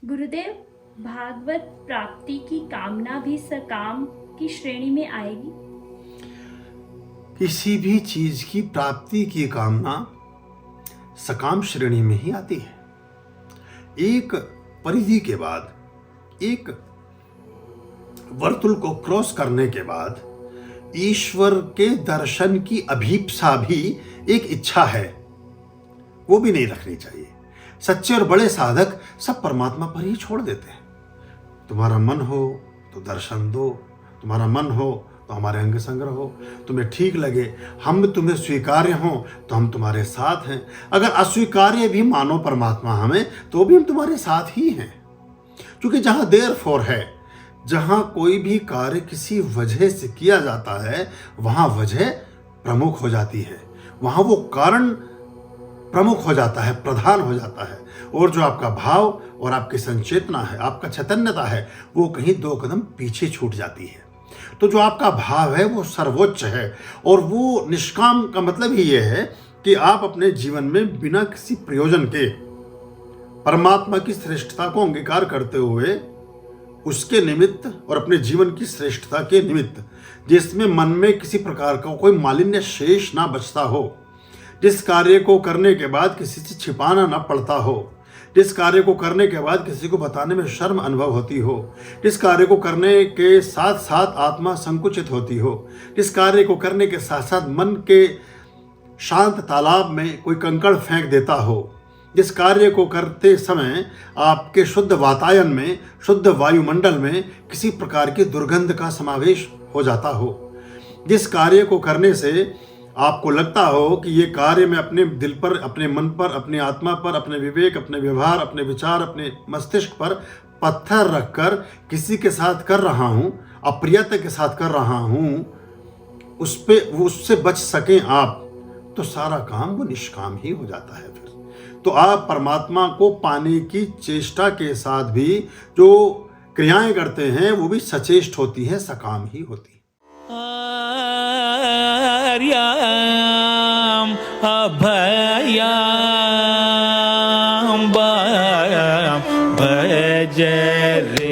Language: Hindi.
गुरुदेव, भागवत प्राप्ति की कामना भी सकाम की श्रेणी में आएगी? किसी भी चीज की प्राप्ति की कामना सकाम श्रेणी में ही आती है। एक परिधि के बाद, एक वर्तुल को क्रॉस करने के बाद ईश्वर के दर्शन की अभीप्सा भी एक इच्छा है, वो भी नहीं रखनी चाहिए। सच्चे और बड़े साधक सब परमात्मा पर ही छोड़ देते हैं। तुम्हारा मन हो तो दर्शन दो, तुम्हारा मन हो तो हमारे अंग संग रहो, तुम्हें ठीक लगे, हम तुम्हें स्वीकार्य हों तो हम तुम्हारे साथ हैं, अगर अस्वीकार्य भी मानो परमात्मा हमें तो भी हम तुम्हारे साथ ही हैं। क्योंकि जहां देयर फॉर है, जहां कोई भी कार्य किसी वजह से किया जाता है, वहां वजह प्रमुख हो जाती है, वहां वो कारण प्रमुख हो जाता है, प्रधान हो जाता है, और जो आपका भाव और आपकी संचेतना है, आपका चैतन्यता है, वो कहीं दो कदम पीछे छूट जाती है। तो जो आपका भाव है वो सर्वोच्च है, और वो निष्काम का मतलब ही ये है कि आप अपने जीवन में बिना किसी प्रयोजन के परमात्मा की श्रेष्ठता को अंगीकार करते हुए उसके निमित्त और अपने जीवन की श्रेष्ठता के निमित्त, जिसमें मन में किसी प्रकार का कोई मालिन्य शेष ना बचता हो, जिस कार्य को करने के बाद किसी से छिपाना ना पड़ता हो, जिस कार्य को करने के बाद किसी को बताने में शर्म अनुभव होती हो, जिस कार्य को करने के साथ साथ आत्मा संकुचित होती हो, जिस कार्य को करने के साथ साथ मन के शांत तालाब में कोई कंकड़ फेंक देता हो, जिस कार्य को करते समय आपके शुद्ध वातायन में, शुद्ध वायुमंडल में किसी प्रकार की दुर्गंध का समावेश हो जाता हो, जिस कार्य को करने से आपको लगता हो कि ये कार्य मैं अपने दिल पर, अपने मन पर, अपनी आत्मा पर, अपने विवेक, अपने व्यवहार, अपने विचार, अपने मस्तिष्क पर पत्थर रखकर किसी के साथ कर रहा हूँ, अप्रियता के साथ कर रहा हूँ, उससे बच सकें आप, तो सारा काम वो निष्काम ही हो जाता है। फिर तो आप परमात्मा को पाने की चेष्टा के साथ भी जो क्रियाएं करते हैं वो भी सचेष्ट होती हैं, सकाम ही होती हैं। आर्याम अभयाम भज रे।